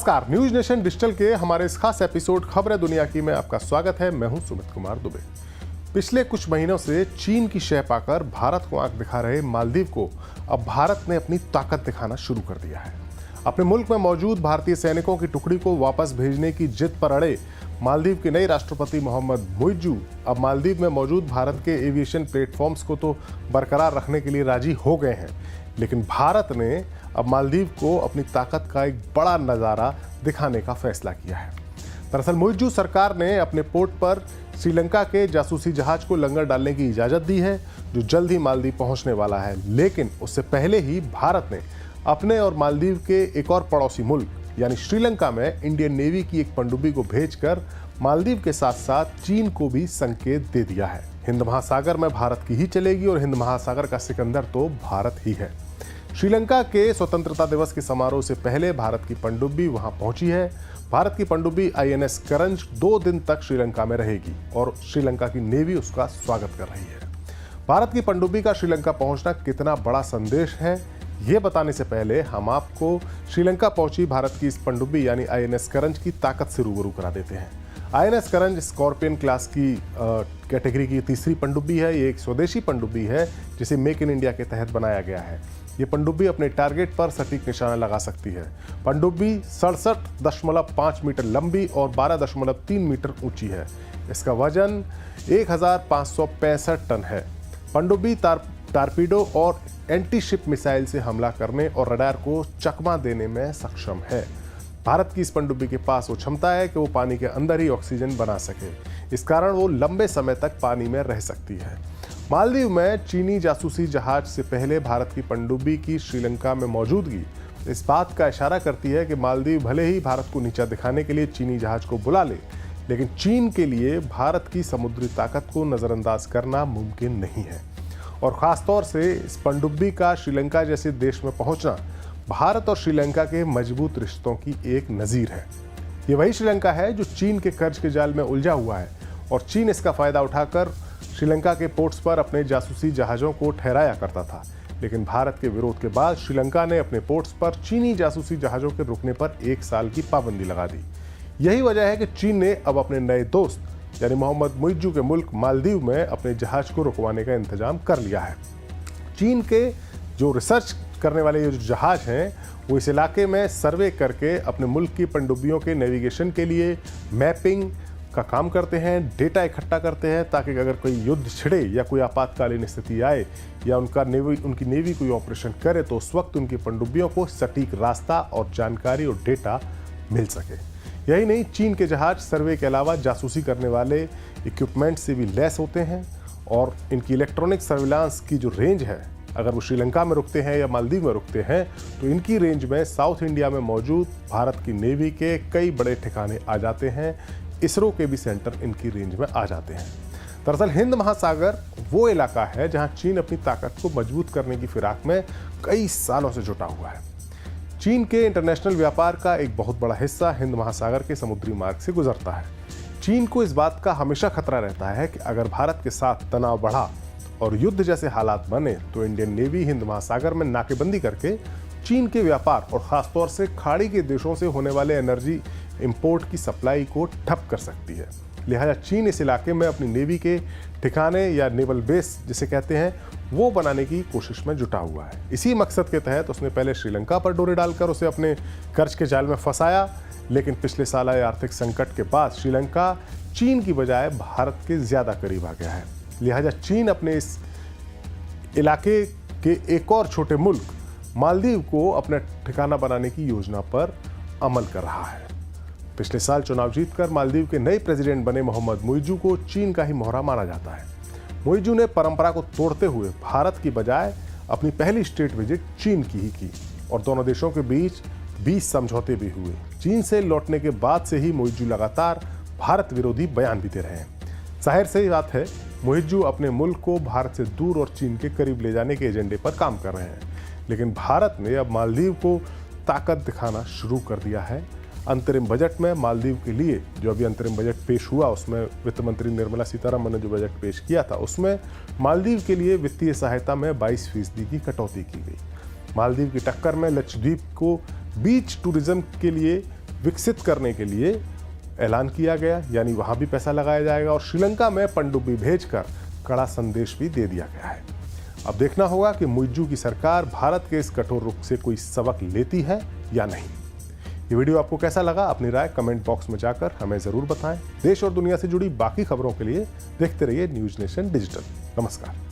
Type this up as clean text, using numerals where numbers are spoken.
नमस्कार, news nation digital के हमारे इस खास एपिसोड खबरें दुनिया की में आपका स्वागत है। मैं हूं सुमित कुमार दुबे। पिछले कुछ महीनों से चीन की शह पाकर भारत को आंख दिखा रहे मालदीव को अब भारत ने अपनी ताकत दिखाना शुरू कर दिया है। अपने मुल्क में मौजूद भारतीय सैनिकों की टुकड़ी को वापस भेजने की जिद पर अड़े मालदीव के नए राष्ट्रपति मोहम्मद मुइज्जू अब मालदीव में मौजूद भारत के एविएशन प्लेटफॉर्म्स को तो बरकरार रखने के लिए राजी हो गए हैं, लेकिन भारत ने अब मालदीव को अपनी ताकत का एक बड़ा नज़ारा दिखाने का फैसला किया है। दरअसल मुइज्जू सरकार ने अपने पोर्ट पर श्रीलंका के जासूसी जहाज को लंगर डालने की इजाज़त दी है, जो जल्द ही मालदीव पहुंचने वाला है। लेकिन उससे पहले ही भारत ने अपने और मालदीव के एक और पड़ोसी मुल्क यानी श्रीलंका में इंडियन नेवी की एक पनडुब्बी को भेजकर मालदीव के साथ साथ चीन को भी संकेत दे दिया है। हिंद महासागर में भारत की ही चलेगी और हिंद महासागर का सिकंदर तो भारत ही है। श्रीलंका के स्वतंत्रता दिवस के समारोह से पहले भारत की पनडुब्बी वहां पहुंची है। भारत की पनडुब्बी INS करंज 2 दिन तक श्रीलंका में रहेगी और श्रीलंका की नेवी उसका स्वागत कर रही है। भारत की पनडुब्बी का श्रीलंका पहुंचना कितना बड़ा संदेश है, ये बताने से पहले हम आपको श्रीलंका पहुंची भारत की इस पनडुब्बी यानी INS करंज की ताकत से रूबरू करा देते हैं। INS करंज स्कॉर्पियन क्लास की कैटेगरी की तीसरी पनडुब्बी है। ये एक स्वदेशी पनडुब्बी है जिसे मेक इन इंडिया के तहत बनाया गया है। ये पनडुब्बी अपने टारगेट पर सटीक निशाना लगा सकती है। पनडुब्बी 67.5 मीटर लंबी और 12.3 मीटर ऊंची है। इसका वजन 1565 टन है। पनडुब्बी टारपीडो और एंटी शिप मिसाइल से हमला करने और रडार को चकमा देने में सक्षम है। भारत की इस पनडुब्बी के पास वो क्षमता है कि वो पानी के अंदर ही ऑक्सीजन बना सके। इस कारण वो लंबे समय तक पानी में रह सकती है। मालदीव में चीनी जासूसी जहाज से पहले भारत की पनडुब्बी की श्रीलंका में मौजूदगी इस बात का इशारा करती है कि मालदीव भले ही भारत को नीचा दिखाने के लिए चीनी जहाज को बुला ले, लेकिन चीन के लिए भारत की समुद्री ताकत को नज़रअंदाज करना मुमकिन नहीं है। और ख़ासतौर से इस पनडुब्बी का श्रीलंका जैसे देश में पहुंचना भारत और श्रीलंका के मजबूत रिश्तों की एक नज़ीर है। ये वही श्रीलंका है जो चीन के कर्ज के जाल में उलझा हुआ है और चीन इसका फ़ायदा उठाकर श्रीलंका के पोर्ट्स पर अपने जासूसी जहाज़ों को ठहराया करता था। लेकिन भारत के विरोध के बाद श्रीलंका ने अपने पोर्ट्स पर चीनी जासूसी जहाज़ों के रुकने पर 1 साल की पाबंदी लगा दी। यही वजह है कि चीन ने अब अपने नए दोस्त यानी मोहम्मद मुइज्जू के मुल्क मालदीव में अपने जहाज को रुकवाने का इंतजाम कर लिया है। चीन के जो रिसर्च करने वाले ये जो जहाज हैं वो इस इलाके में सर्वे करके अपने मुल्क की पनडुब्बियों के नेविगेशन के लिए मैपिंग का काम करते हैं, डेटा इकट्ठा करते हैं, ताकि अगर कोई युद्ध छिड़े या कोई आपातकालीन स्थिति आए या उनकी नेवी कोई ऑपरेशन करे तो उस वक्त उनकी पनडुब्बियों को सटीक रास्ता और जानकारी और डेटा मिल सके। यही नहीं, चीन के जहाज सर्वे के अलावा जासूसी करने वाले इक्विपमेंट से भी लैस होते हैं और इनकी इलेक्ट्रॉनिक सर्विलांस की जो रेंज है, अगर वो श्रीलंका में रुकते हैं या मालदीव में रुकते हैं तो इनकी रेंज में साउथ इंडिया में मौजूद भारत की नेवी के कई बड़े ठिकाने आ जाते हैं। इसरो के भी सेंटर इनकी रेंज में आ जाते हैं। दरअसल हिंद महासागर वो इलाका है जहां चीन अपनी ताकत को मजबूत करने की फिराक में कई सालों से जुटा हुआ है। चीन के इंटरनेशनल व्यापार का एक बहुत बड़ा हिस्सा हिंद महासागर के समुद्री मार्ग से गुजरता है। चीन को इस बात का हमेशा खतरा रहता है कि अगर भारत के साथ तनाव बढ़ा और युद्ध जैसे हालात बने तो इंडियन नेवी हिंद महासागर में नाकेबंदी करके चीन के व्यापार और ख़ासतौर से खाड़ी के देशों से होने वाले एनर्जी इंपोर्ट की सप्लाई को ठप कर सकती है। लिहाजा चीन इस इलाके में अपनी नेवी के ठिकाने या नेवल बेस जिसे कहते हैं वो बनाने की कोशिश में जुटा हुआ है। इसी मकसद के तहत उसने पहले श्रीलंका पर डोरे डालकर उसे अपने कर्ज के जाल में फंसाया, लेकिन पिछले साल आए आर्थिक संकट के बाद श्रीलंका चीन की बजाय भारत के ज़्यादा करीब आ गया है। लिहाजा चीन अपने इस इलाके के एक और छोटे मुल्क मालदीव को अपना ठिकाना बनाने की योजना पर अमल कर रहा है। पिछले साल चुनाव जीतकर मालदीव के नए प्रेसिडेंट बने मोहम्मद मुइज्जू को चीन का ही मोहरा माना जाता है। मुइज्जू ने परंपरा को तोड़ते हुए भारत की बजाय अपनी पहली स्टेट विजिट चीन की ही की और दोनों देशों के बीच 20 समझौते भी हुए। चीन से लौटने के बाद से ही मुइज्जू लगातार भारत विरोधी बयान भी दे रहे हैं। जाहिर सी बात है, मुइज्जू अपने मुल्क को भारत से दूर और चीन के करीब ले जाने के एजेंडे पर काम कर रहे हैं। लेकिन भारत ने अब मालदीव को ताकत दिखाना शुरू कर दिया है। अंतरिम बजट में मालदीव के लिए जो अभी अंतरिम बजट पेश हुआ उसमें वित्त मंत्री निर्मला सीतारमण ने जो बजट पेश किया था उसमें मालदीव के लिए वित्तीय सहायता में 22% की कटौती की गई। मालदीव की टक्कर में लक्षद्वीप को बीच टूरिज्म के लिए विकसित करने के लिए ऐलान किया गया, यानी वहां भी पैसा लगाया जाएगा और श्रीलंका में पनडुब्बी भेजकर कड़ा संदेश भी दे दिया गया है। अब देखना होगा कि मुइज्जू की सरकार भारत के इस कठोर रुख से कोई सबक लेती है या नहीं। ये वीडियो आपको कैसा लगा, अपनी राय कमेंट बॉक्स में जाकर हमें जरूर बताएं। देश और दुनिया से जुड़ी बाकी खबरों के लिए देखते रहिए न्यूज़ नेशन डिजिटल। नमस्कार।